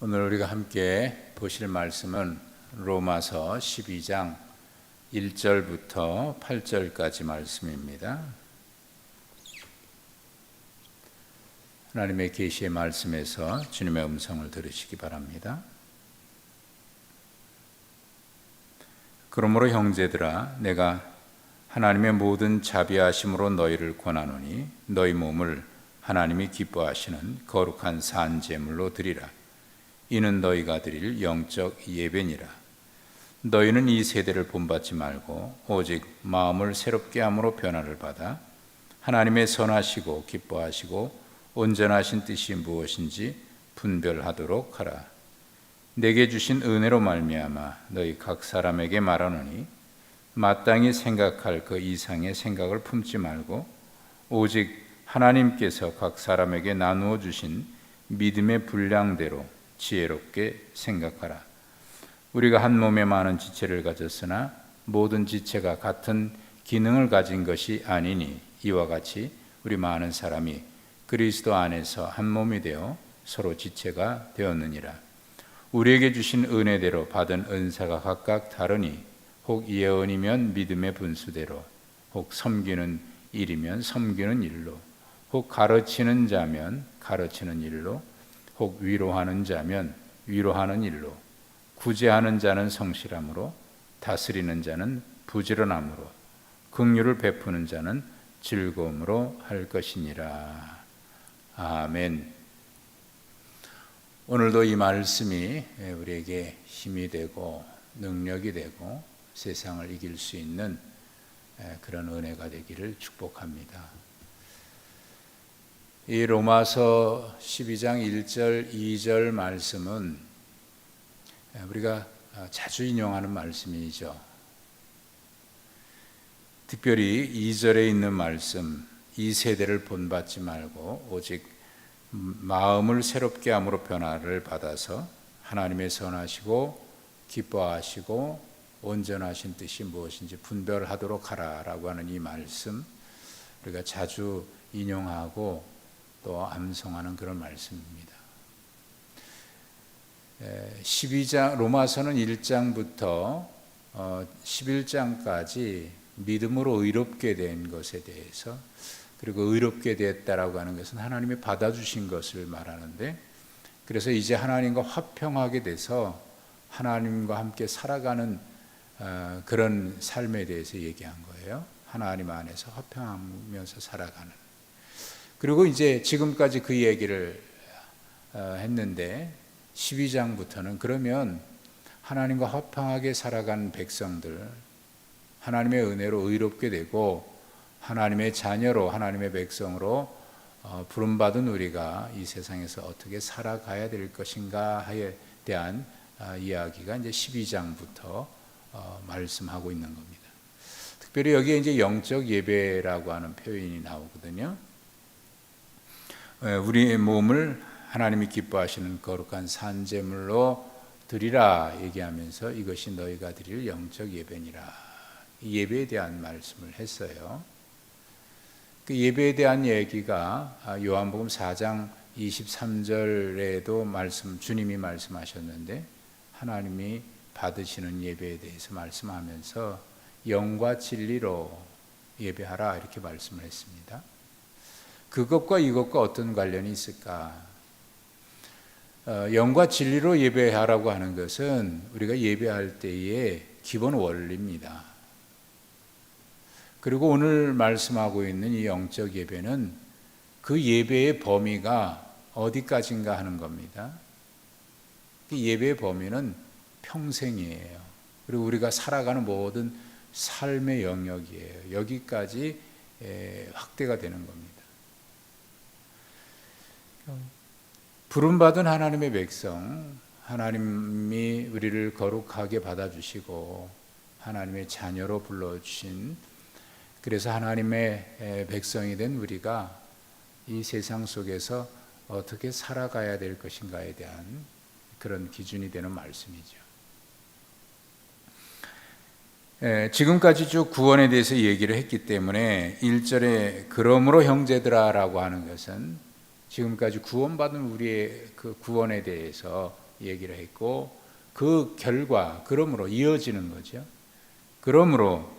오늘 우리가 함께 보실 말씀은 로마서 12장 1절부터 8절까지 말씀입니다. 하나님의 계시의 말씀에서 주님의 음성을 들으시기 바랍니다. 그러므로 형제들아, 내가 하나님의 모든 자비하심으로 너희를 권하노니 너희 몸을 하나님이 기뻐하시는 거룩한 산제물로 드리라. 이는 너희가 드릴 영적 예배니라. 너희는 이 세대를 본받지 말고 오직 마음을 새롭게 함으로 변화를 받아 하나님의 선하시고 기뻐하시고 온전하신 뜻이 무엇인지 분별하도록 하라. 내게 주신 은혜로 말미암아 너희 각 사람에게 말하노니 마땅히 생각할 그 이상의 생각을 품지 말고 오직 하나님께서 각 사람에게 나누어 주신 믿음의 분량대로 지혜롭게 생각하라. 우리가 한 몸에 많은 지체를 가졌으나 모든 지체가 같은 기능을 가진 것이 아니니 이와 같이 우리 많은 사람이 그리스도 안에서 한 몸이 되어 서로 지체가 되었느니라. 우리에게 주신 은혜대로 받은 은사가 각각 다르니 혹 예언이면 믿음의 분수대로, 혹 섬기는 일이면 섬기는 일로, 혹 가르치는 자면 가르치는 일로, 혹 위로하는 자면 위로하는 일로, 구제하는 자는 성실함으로, 다스리는 자는 부지런함으로, 긍휼을 베푸는 자는 즐거움으로 할 것이니라. 아멘. 오늘도 이 말씀이 우리에게 힘이 되고 능력이 되고 세상을 이길 수 있는 그런 은혜가 되기를 축복합니다. 이 로마서 12장 1절, 2절 말씀은 우리가 자주 인용하는 말씀이죠. 특별히 2절에 있는 말씀, 이 세대를 본받지 말고 오직 마음을 새롭게 함으로 변화를 받아서 하나님의 선하시고 기뻐하시고 온전하신 뜻이 무엇인지 분별하도록 하라라고 하는 이 말씀, 우리가 자주 인용하고 또 암송하는 그런 말씀입니다. 12장 로마서는 1장부터 11장까지 믿음으로 의롭게 된 것에 대해서, 그리고 의롭게 됐다라고 하는 것은 하나님이 받아주신 것을 말하는데, 그래서 이제 하나님과 화평하게 돼서 하나님과 함께 살아가는 그런 삶에 대해서 얘기한 거예요. 하나님 안에서 화평하면서 살아가는. 그리고 이제 지금까지 그 얘기를 했는데 12장부터는 그러면 하나님과 화평하게 살아간 백성들, 하나님의 은혜로 의롭게 되고 하나님의 자녀로, 하나님의 백성으로 부름받은 우리가 이 세상에서 어떻게 살아가야 될 것인가에 대한 이야기가 이제 12장부터 말씀하고 있는 겁니다. 특별히 여기에 이제 영적 예배라고 하는 표현이 나오거든요. 우리의 몸을 하나님이 기뻐하시는 거룩한 산제물로 드리라 얘기하면서 이것이 너희가 드릴 영적 예배니라. 이 예배에 대한 말씀을 했어요. 그 예배에 대한 얘기가 요한복음 4장 23절에도 주님이 말씀하셨는데, 하나님이 받으시는 예배에 대해서 말씀하면서 영과 진리로 예배하라 이렇게 말씀을 했습니다. 그것과 이것과 어떤 관련이 있을까? 영과 진리로 예배하라고 하는 것은 우리가 예배할 때의 기본 원리입니다. 그리고 오늘 말씀하고 있는 이 영적 예배는 그 예배의 범위가 어디까지인가 하는 겁니다. 이 예배의 범위는 평생이에요. 그리고 우리가 살아가는 모든 삶의 영역이에요. 여기까지 확대가 되는 겁니다. 부름받은 하나님의 백성, 하나님이 우리를 거룩하게 받아주시고 하나님의 자녀로 불러주신, 그래서 하나님의 백성이 된 우리가 이 세상 속에서 어떻게 살아가야 될 것인가에 대한 그런 기준이 되는 말씀이죠. 지금까지 쭉 구원에 대해서 얘기를 했기 때문에 1절에 그러므로 형제들아 라고 하는 것은 지금까지 구원받은 우리의 그 구원에 대해서 얘기를 했고 그 결과 그러므로 이어지는 거죠. 그러므로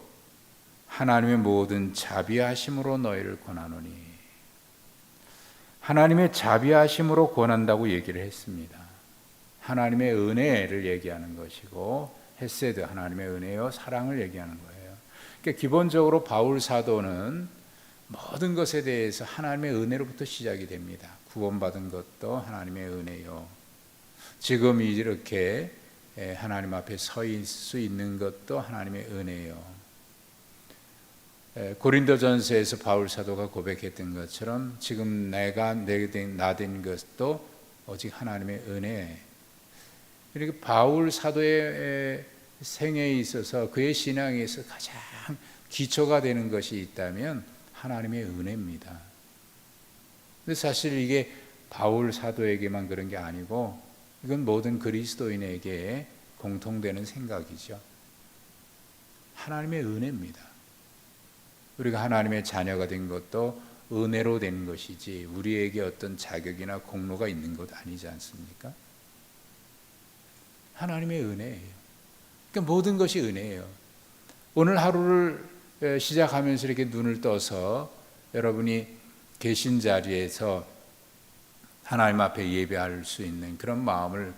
하나님의 모든 자비하심으로 너희를 권하노니, 하나님의 자비하심으로 권한다고 얘기를 했습니다. 하나님의 은혜를 얘기하는 것이고 헤세드, 하나님의 은혜요 사랑을 얘기하는 거예요. 그러니까 기본적으로 바울 사도는 모든 것에 대해서 하나님의 은혜로부터 시작이 됩니다. 구원받은 것도 하나님의 은혜요, 지금 이렇게 하나님 앞에 서 있을 수 있는 것도 하나님의 은혜요. 고린도전서에서 바울 사도가 고백했던 것처럼 지금 내가 나된 것도 오직 하나님의 은혜. 이렇게 바울 사도의 생애에 있어서 그의 신앙에 있어서 가장 기초가 되는 것이 있다면 하나님의 은혜입니다. 근데 사실 이게 바울 사도에게만 그런 게 아니고 이건 모든 그리스도인에게 공통되는 생각이죠. 하나님의 은혜입니다. 우리가 하나님의 자녀가 된 것도 은혜로 된 것이지 우리에게 어떤 자격이나 공로가 있는 것 아니지 않습니까? 하나님의 은혜예요. 그러니까 모든 것이 은혜예요. 오늘 하루를 시작하면서 이렇게 눈을 떠서 여러분이 계신 자리에서 하나님 앞에 예배할 수 있는 그런 마음을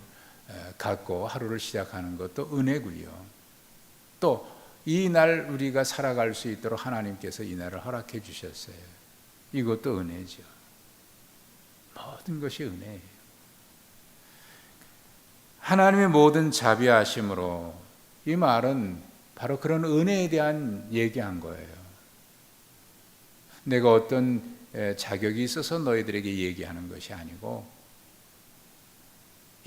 갖고 하루를 시작하는 것도 은혜고요. 또 이 날 우리가 살아갈 수 있도록 하나님께서 이 날을 허락해 주셨어요. 이것도 은혜죠. 모든 것이 은혜예요. 하나님의 모든 자비하심으로, 이 말은 바로 그런 은혜에 대한 얘기한 거예요. 내가 어떤 자격이 있어서 너희들에게 얘기하는 것이 아니고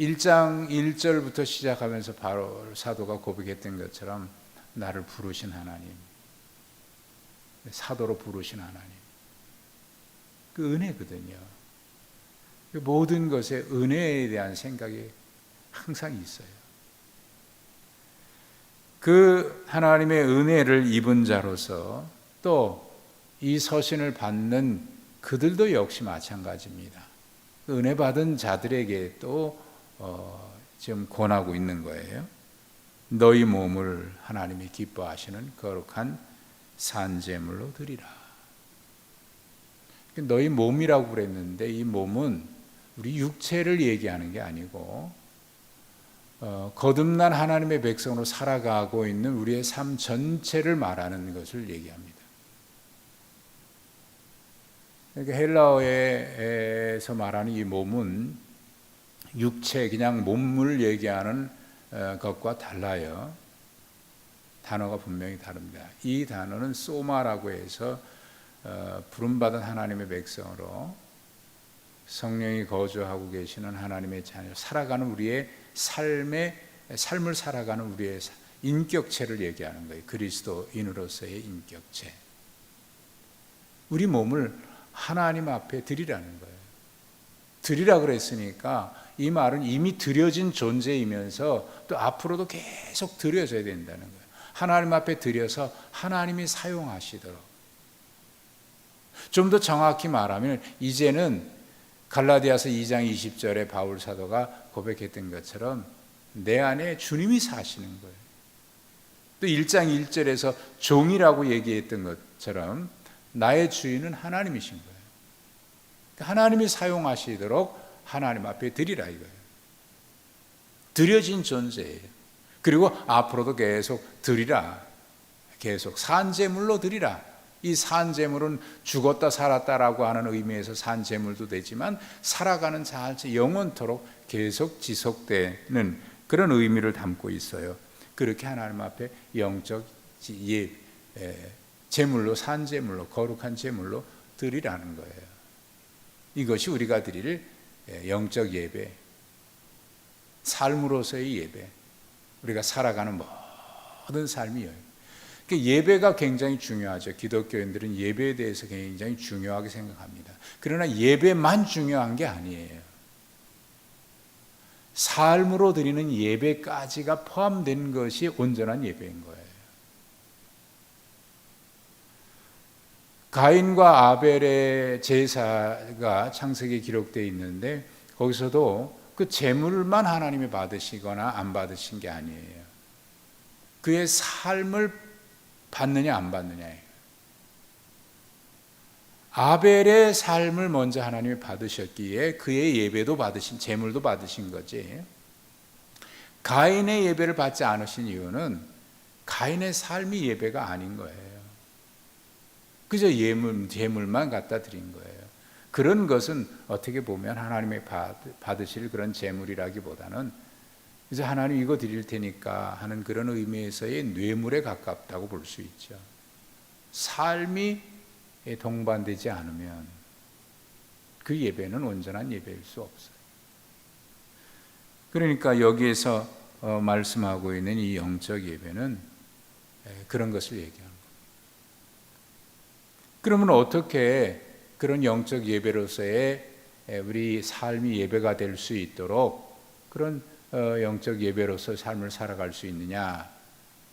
1장 1절부터 시작하면서 바로 사도가 고백했던 것처럼 나를 부르신 하나님, 사도로 부르신 하나님, 그 은혜거든요. 모든 것에 은혜에 대한 생각이 항상 있어요. 그 하나님의 은혜를 입은 자로서 또 이 서신을 받는 그들도 역시 마찬가지입니다. 은혜 받은 자들에게 또 지금 권하고 있는 거예요. 너희 몸을 하나님이 기뻐하시는 거룩한 산제물로 드리라. 너희 몸이라고 그랬는데 이 몸은 우리 육체를 얘기하는 게 아니고 거듭난 하나님의 백성으로 살아가고 있는 우리의 삶 전체를 말하는 것을 얘기합니다. 그러니까 헬라어에서 말하는 이 몸은 육체, 그냥 몸을 얘기하는 것과 달라요. 단어가 분명히 다릅니다. 이 단어는 소마라고 해서 부름받은 하나님의 백성으로 성령이 거주하고 계시는 하나님의 자녀, 살아가는 우리의 삶을 살아가는 우리의 인격체를 얘기하는 거예요. 그리스도인으로서의 인격체. 우리 몸을 하나님 앞에 드리라는 거예요. 드리라 그랬으니까 이 말은 이미 드려진 존재이면서 또 앞으로도 계속 드려져야 된다는 거예요. 하나님 앞에 드려서 하나님이 사용하시도록. 좀 더 정확히 말하면 이제는 갈라디아서 2장 20절에 바울 사도가 고백했던 것처럼 내 안에 주님이 사시는 거예요. 또 1장 1절에서 종이라고 얘기했던 것처럼 나의 주인은 하나님이신 거예요. 하나님이 사용하시도록 하나님 앞에 드리라 이거예요. 드려진 존재예요. 그리고 앞으로도 계속 드리라. 계속 산제물로 드리라. 이 산제물은 죽었다 살았다라고 하는 의미에서 산제물도 되지만 살아가는 자체 영원토록 계속 지속되는 그런 의미를 담고 있어요. 그렇게 하나님 앞에 영적 제물로, 산제물로, 거룩한 제물로 드리라는 거예요. 이것이 우리가 드릴 영적 예배, 삶으로서의 예배, 우리가 살아가는 모든 삶이에요. 예배가 굉장히 중요하죠. 기독교인들은 예배에 대해서 굉장히 중요하게 생각합니다. 그러나 예배만 중요한 게 아니에요. 삶으로 드리는 예배까지가 포함된 것이 온전한 예배인 거예요. 가인과 아벨의 제사가 창세기에 기록되어 있는데 거기서도 그 재물만 하나님이 받으시거나 안 받으신 게 아니에요. 그의 삶을 받느냐 안 받느냐예요. 아벨의 삶을 먼저 하나님이 받으셨기에 그의 예배도 받으신, 재물도 받으신 거지. 가인의 예배를 받지 않으신 이유는 가인의 삶이 예배가 아닌 거예요. 그저 재물만 갖다 드린 거예요. 그런 것은 어떻게 보면 하나님의 받으실 그런 재물이라기보다는 이제 하나님 이거 드릴 테니까 하는 그런 의미에서의 뇌물에 가깝다고 볼 수 있죠. 삶이 동반되지 않으면 그 예배는 온전한 예배일 수 없어요. 그러니까 여기에서 말씀하고 있는 이 영적 예배는 그런 것을 얘기하는 거예요. 그러면 어떻게 그런 영적 예배로서의 우리 삶이 예배가 될 수 있도록 그런 영적 예배로서 삶을 살아갈 수 있느냐,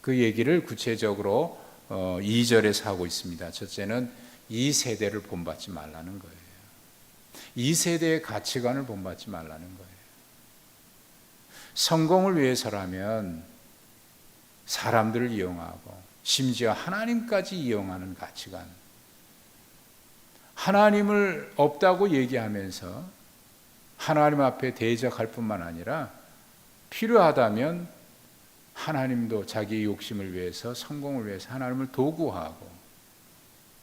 그 얘기를 구체적으로 2절에서 하고 있습니다. 첫째는 이 세대를 본받지 말라는 거예요. 이 세대의 가치관을 본받지 말라는 거예요. 성공을 위해서라면 사람들을 이용하고 심지어 하나님까지 이용하는 가치관, 하나님을 없다고 얘기하면서 하나님 앞에 대적할 뿐만 아니라 필요하다면 하나님도 자기의 욕심을 위해서, 성공을 위해서 하나님을 도구하고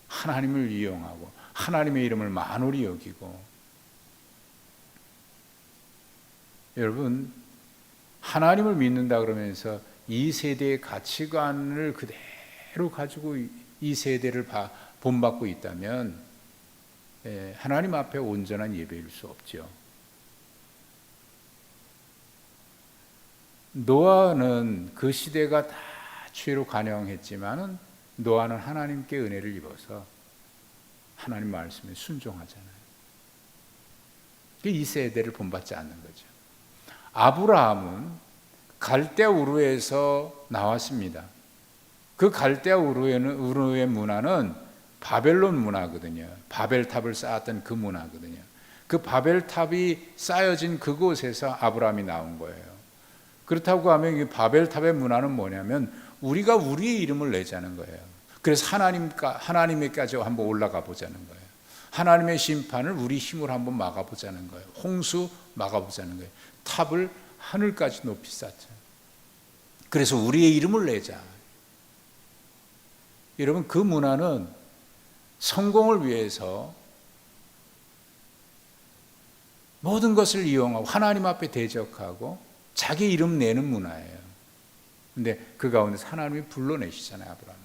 하나님을 이용하고 하나님의 이름을 만홀히 여기고. 여러분, 하나님을 믿는다 그러면서 이 세대의 가치관을 그대로 가지고 이 세대를 본받고 있다면 하나님 앞에 온전한 예배일 수 없죠. 노아는 그 시대가 다 죄로 관영했지만은 노아는 하나님께 은혜를 입어서 하나님 말씀에 순종하잖아요. 이 세대를 본받지 않는 거죠. 아브라함은 갈대아 우르에서 나왔습니다. 그 갈대아 우르의 문화는 바벨론 문화거든요. 바벨탑을 쌓았던 그 문화거든요. 그 바벨탑이 쌓여진 그곳에서 아브라함이 나온 거예요. 그렇다고 하면 이 바벨탑의 문화는 뭐냐면 우리가 우리의 이름을 내자는 거예요. 그래서 하나님에까지 한번 올라가 보자는 거예요. 하나님의 심판을 우리 힘으로 한번 막아보자는 거예요. 홍수 막아보자는 거예요. 탑을 하늘까지 높이 쌓자. 그래서 우리의 이름을 내자. 여러분, 그 문화는 성공을 위해서 모든 것을 이용하고 하나님 앞에 대적하고 자기 이름 내는 문화예요. 근데 그 가운데서 하나님이 불러내시잖아요, 아브라함.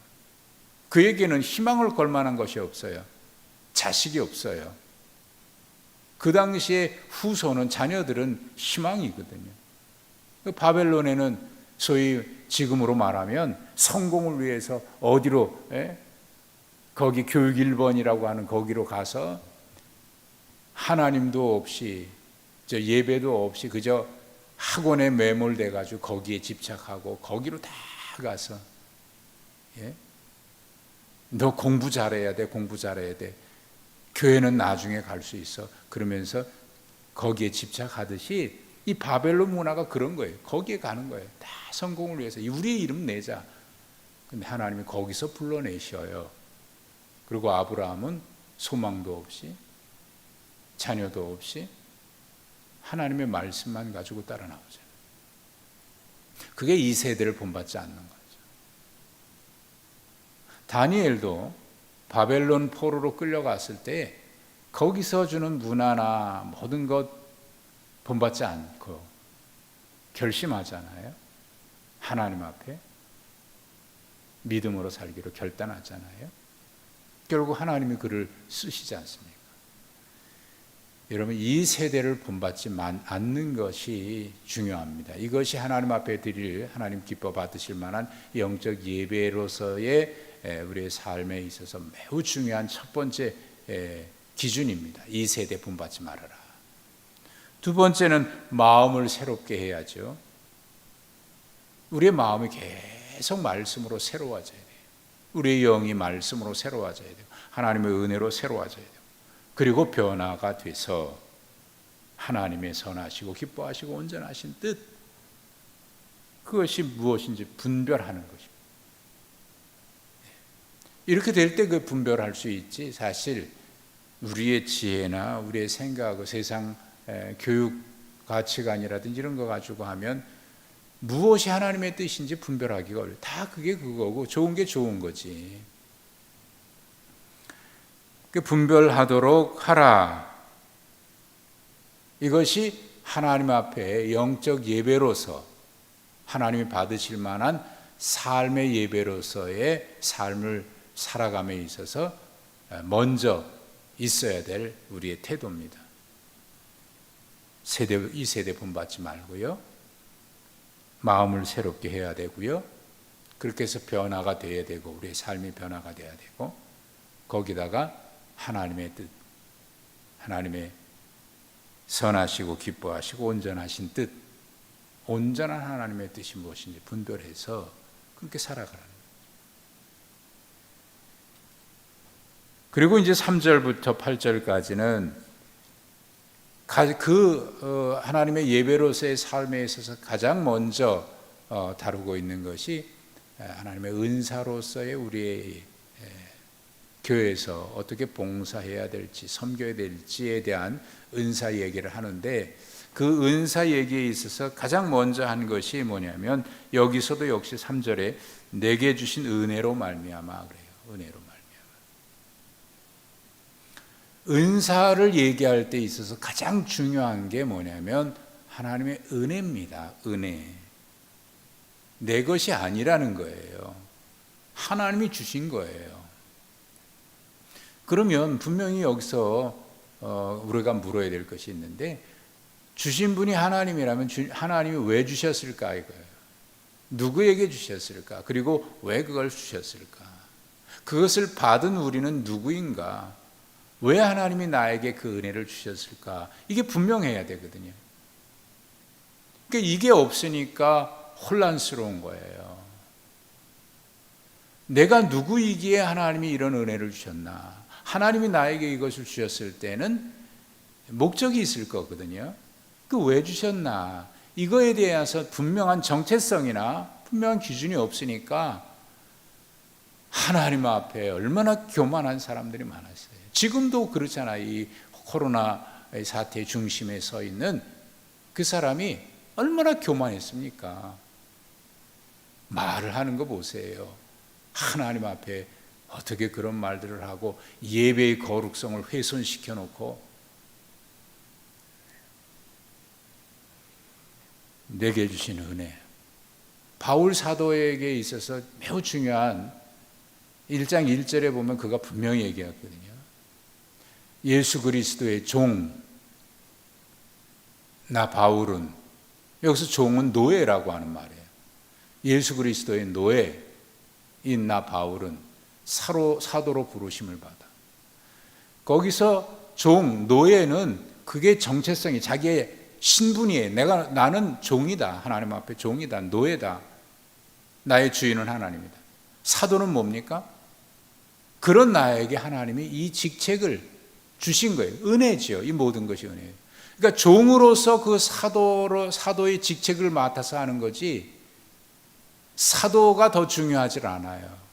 그에게는 희망을 걸 만한 것이 없어요. 자식이 없어요. 그 당시에 후손은, 자녀들은 희망이거든요. 바벨론에는 소위 지금으로 말하면 성공을 위해서 어디로, 거기 교육 1번이라고 하는 거기로 가서 하나님도 없이 예배도 없이 그저 학원에 매몰돼 가지고 거기에 집착하고 거기로 다 가서 너 공부 잘해야 돼, 공부 잘해야 돼. 교회는 나중에 갈 수 있어. 그러면서 거기에 집착하듯이 이 바벨론 문화가 그런 거예요. 거기에 가는 거예요. 다 성공을 위해서 우리의 이름 내자. 근데 하나님이 거기서 불러내셔요. 그리고 아브라함은 소망도 없이 자녀도 없이 하나님의 말씀만 가지고 따라 나오잖아요. 그게 이 세대를 본받지 않는 거죠. 다니엘도 바벨론 포로로 끌려갔을 때 거기서 주는 문화나 모든 것 본받지 않고 결심하잖아요. 하나님 앞에 믿음으로 살기로 결단하잖아요. 결국 하나님이 그를 쓰시지 않습니까? 여러분, 이 세대를 본받지 않는 것이 중요합니다. 이것이 하나님 앞에 드릴, 하나님 기뻐 받으실 만한 영적 예배로서의 우리의 삶에 있어서 매우 중요한 첫 번째 기준입니다. 이 세대 본받지 말아라. 두 번째는 마음을 새롭게 해야죠. 우리의 마음이 계속 말씀으로 새로워져야 돼요. 우리의 영이 말씀으로 새로워져야 돼요. 하나님의 은혜로 새로워져야 돼요. 그리고 변화가 돼서 하나님의 선하시고 기뻐하시고 온전하신 뜻, 그것이 무엇인지 분별하는 것입니다. 이렇게 될 때 그 분별할 수 있지, 사실 우리의 지혜나 우리의 생각하고 세상 교육 가치관이라든지 이런 거 가지고 하면 무엇이 하나님의 뜻인지 분별하기가 어려워요. 다 그게 그거고 좋은 게 좋은 거지. 그 분별하도록 하라. 이것이 하나님 앞에 영적 예배로서 하나님이 받으실 만한 삶의 예배로서의 삶을 살아감에 있어서 먼저 있어야 될 우리의 태도입니다. 이 세대 본받지 말고요. 마음을 새롭게 해야 되고요. 그렇게 해서 변화가 돼야 되고 우리의 삶이 변화가 돼야 되고 거기다가 하나님의 뜻, 하나님의 선하시고 기뻐하시고 온전하신 뜻, 온전한 하나님의 뜻이 무엇인지 분별해서 그렇게 살아가라는 거예요. 그리고 이제 3절부터 8절까지는 하나님의 예배로서의 삶에 있어서 가장 먼저 다루고 있는 것이 하나님의 은사로서의 우리의 교회에서 어떻게 봉사해야 될지 섬겨야 될지에 대한 은사 얘기를 하는데, 그 은사 얘기에 있어서 가장 먼저 한 것이 뭐냐면 여기서도 역시 3절에 내게 주신 은혜로 말미암아 그래요. 은혜로 말미암아. 은사를 얘기할 때 있어서 가장 중요한 게 뭐냐면 하나님의 은혜입니다. 은혜. 내 것이 아니라는 거예요. 하나님이 주신 거예요. 그러면 분명히 여기서 우리가 물어야 될 것이 있는데, 주신 분이 하나님이라면 하나님이 왜 주셨을까 이거예요. 누구에게 주셨을까? 그리고 왜 그걸 주셨을까? 그것을 받은 우리는 누구인가? 왜 하나님이 나에게 그 은혜를 주셨을까? 이게 분명해야 되거든요. 그러니까 이게 없으니까 혼란스러운 거예요. 내가 누구이기에 하나님이 이런 은혜를 주셨나? 하나님이 나에게 이것을 주셨을 때는 목적이 있을 거거든요. 그 왜 주셨나? 이거에 대해서 분명한 정체성이나 분명한 기준이 없으니까 하나님 앞에 얼마나 교만한 사람들이 많았어요. 지금도 그렇잖아요. 이 코로나 사태 중심에 서 있는 그 사람이 얼마나 교만했습니까? 말을 하는 거 보세요. 하나님 앞에 어떻게 그런 말들을 하고 예배의 거룩성을 훼손시켜 놓고, 내게 주신 은혜. 바울 사도에게 있어서 매우 중요한 1장 1절에 보면 그가 분명히 얘기했거든요. 예수 그리스도의 종, 나 바울은, 여기서 종은 노예라고 하는 말이에요. 예수 그리스도의 노예인 나 바울은 사도로 부르심을 받아. 거기서 종, 노예는 그게 정체성이 자기의 신분이에요. 나는 종이다. 하나님 앞에 종이다. 노예다. 나의 주인은 하나님이다. 사도는 뭡니까? 그런 나에게 하나님이 이 직책을 주신 거예요. 은혜지요. 이 모든 것이 은혜예요. 그러니까 종으로서 그 사도의 직책을 맡아서 하는 거지, 사도가 더 중요하지 않아요.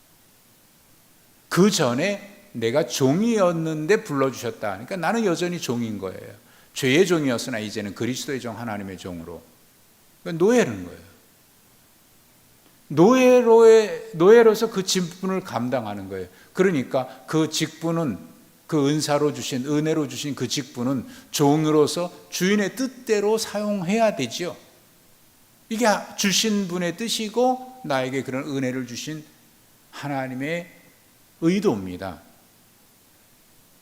그 전에 내가 종이었는데 불러주셨다. 그러니까 나는 여전히 종인 거예요. 죄의 종이었으나 이제는 그리스도의 종, 하나님의 종으로. 그러니까 노예라는 거예요. 노예로서 그 직분을 감당하는 거예요. 그러니까 그 직분은, 그 은사로 주신, 은혜로 주신 그 직분은 종으로서 주인의 뜻대로 사용해야 되지요. 이게 주신 분의 뜻이고 나에게 그런 은혜를 주신 하나님의 의도입니다.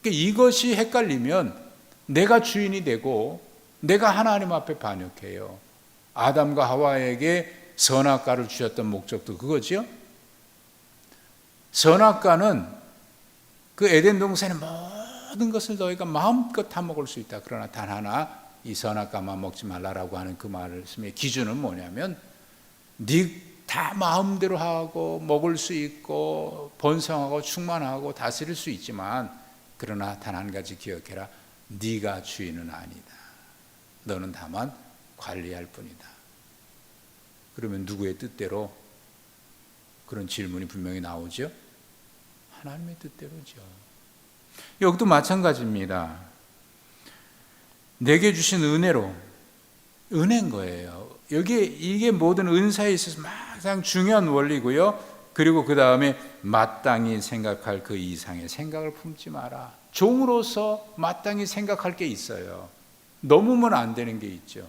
그러니까 이것이 헷갈리면 내가 주인이 되고 내가 하나님 앞에 반역해요. 아담과 하와에게 선악과를 주셨던 목적도 그거죠. 선악과는 그 에덴 동산의 모든 것을 너희가 마음껏 다 먹을 수 있다. 그러나 단 하나 이 선악과만 먹지 말라라고 하는 그 말씀의 기준은 뭐냐면, 네 다 마음대로 하고 먹을 수 있고 번성하고 충만하고 다스릴 수 있지만, 그러나 단 한 가지 기억해라. 네가 주인은 아니다. 너는 다만 관리할 뿐이다. 그러면 누구의 뜻대로? 그런 질문이 분명히 나오죠. 하나님의 뜻대로죠. 여기도 마찬가지입니다. 내게 주신 은혜로, 은혜인 거예요. 이게 모든 은사에 있어서 가장 중요한 원리고요. 그리고 그 다음에 마땅히 생각할 그 이상의 생각을 품지 마라. 종으로서 마땅히 생각할 게 있어요. 넘으면 안 되는 게 있죠.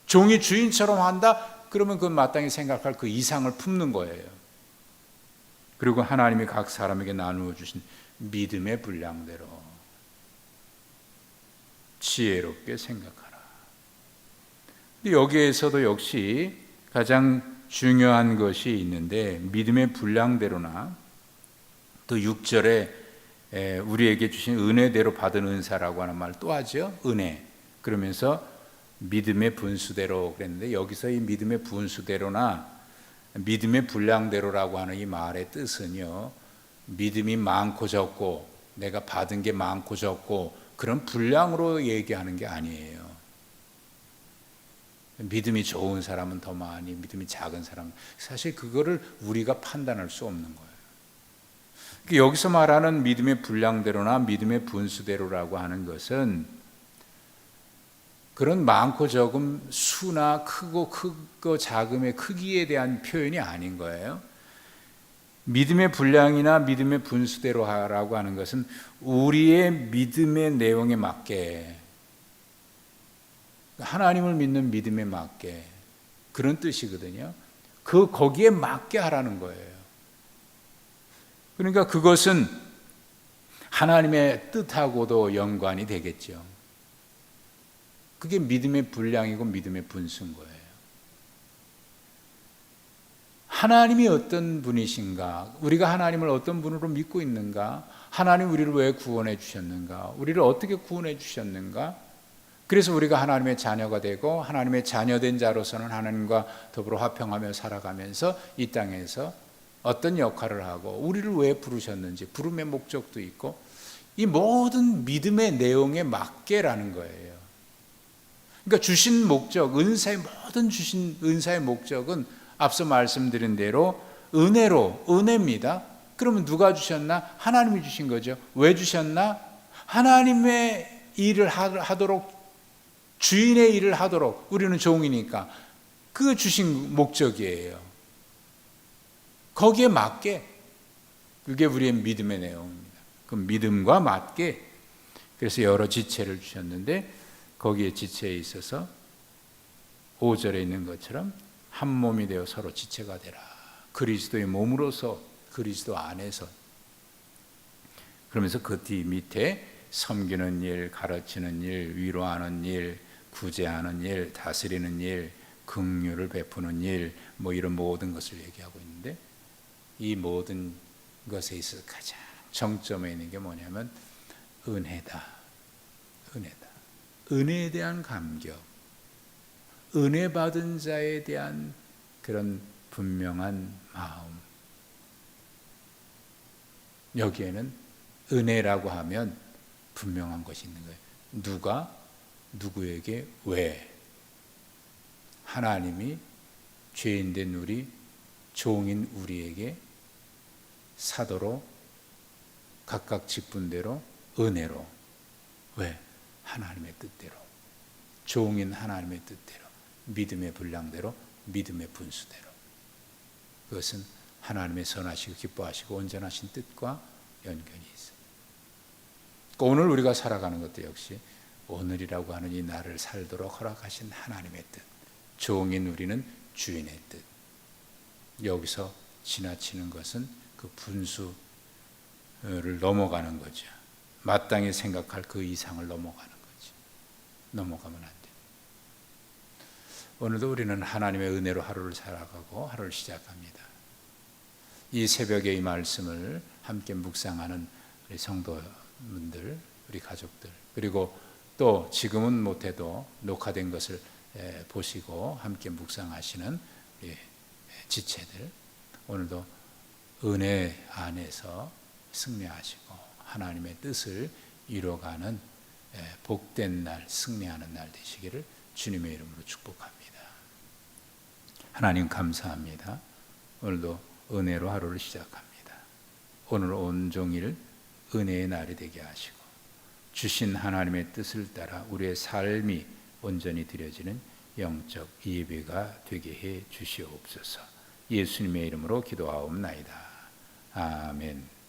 종이 주인처럼 한다? 그러면 그 마땅히 생각할 그 이상을 품는 거예요. 그리고 하나님이 각 사람에게 나누어 주신 믿음의 분량대로 지혜롭게 생각하라. 근데 여기에서도 역시 가장 중요한 것이 있는데, 믿음의 분량대로나 또 6절에 우리에게 주신 은혜대로 받은 은사라고 하는 말 또 하죠. 은혜. 그러면서 믿음의 분수대로 그랬는데, 여기서 이 믿음의 분수대로나 믿음의 분량대로라고 하는 이 말의 뜻은요, 믿음이 많고 적고 내가 받은 게 많고 적고 그런 분량으로 얘기하는 게 아니에요. 믿음이 좋은 사람은 더 많이, 믿음이 작은 사람은, 사실 그거를 우리가 판단할 수 없는 거예요. 여기서 말하는 믿음의 분량대로나 믿음의 분수대로라고 하는 것은 그런 많고 적음 수나 크고 작음의 크기에 대한 표현이 아닌 거예요. 믿음의 분량이나 믿음의 분수대로라고 하는 것은 우리의 믿음의 내용에 맞게, 하나님을 믿는 믿음에 맞게, 그런 뜻이거든요. 거기에 맞게 하라는 거예요. 그러니까 그것은 하나님의 뜻하고도 연관이 되겠죠. 그게 믿음의 분량이고 믿음의 분수인 거예요. 하나님이 어떤 분이신가? 우리가 하나님을 어떤 분으로 믿고 있는가? 하나님 우리를 왜 구원해 주셨는가? 우리를 어떻게 구원해 주셨는가? 그래서 우리가 하나님의 자녀가 되고, 하나님의 자녀된 자로서는 하나님과 더불어 화평하며 살아가면서 이 땅에서 어떤 역할을 하고 우리를 왜 부르셨는지, 부름의 목적도 있고, 이 모든 믿음의 내용에 맞게라는 거예요. 그러니까 주신 목적, 모든 주신 은사의 목적은 앞서 말씀드린 대로 은혜입니다. 그러면 누가 주셨나? 하나님이 주신 거죠. 왜 주셨나? 하나님의 일을 하도록, 주인의 일을 하도록, 우리는 종이니까 그 주신 목적이에요. 거기에 맞게, 그게 우리의 믿음의 내용입니다. 그 믿음과 맞게, 그래서 여러 지체를 주셨는데, 거기에 지체에 있어서 5절에 있는 것처럼 한 몸이 되어 서로 지체가 되라. 그리스도의 몸으로서, 그리스도 안에서. 그러면서 그 뒤 밑에 섬기는 일, 가르치는 일, 위로하는 일, 구제하는 일, 다스리는 일, 긍휼을 베푸는 일, 이런 모든 것을 얘기하고 있는데, 이 모든 것에 있어서 가장 정점에 있는 게 뭐냐면 은혜다. 은혜에 대한 감격, 은혜 받은 자에 대한 그런 분명한 마음. 여기에는 은혜라고 하면 분명한 것이 있는 거예요. 누가 누구에게 왜? 하나님이 죄인된 우리, 종인 우리에게 사도로 각각 직분대로 은혜로. 왜? 하나님의 뜻대로, 종인 하나님의 뜻대로, 믿음의 분량대로, 믿음의 분수대로. 그것은 하나님의 선하시고 기뻐하시고 온전하신 뜻과 연결이 있어요. 오늘 우리가 살아가는 것도 역시 오늘이라고 하는 이 날을 살도록 허락하신 하나님의 뜻, 종인 우리는 주인의 뜻. 여기서 지나치는 것은 그 분수를 넘어가는 거죠. 마땅히 생각할 그 이상을 넘어가는 거지. 넘어가면 안 돼. 오늘도 우리는 하나님의 은혜로 하루를 살아가고 하루를 시작합니다. 이 새벽에 이 말씀을 함께 묵상하는 우리 성도분들, 우리 가족들, 그리고 또 지금은 못해도 녹화된 것을 보시고 함께 묵상하시는 우리 지체들, 오늘도 은혜 안에서 승리하시고 하나님의 뜻을 이뤄가는 복된 날, 승리하는 날 되시기를 주님의 이름으로 축복합니다. 하나님 감사합니다. 오늘도 은혜로 하루를 시작합니다. 오늘 온종일 은혜의 날이 되게 하시고 주신 하나님의 뜻을 따라 우리의 삶이 온전히 드려지는 영적 예배가 되게 해 주시옵소서. 예수님의 이름으로 기도하옵나이다. 아멘.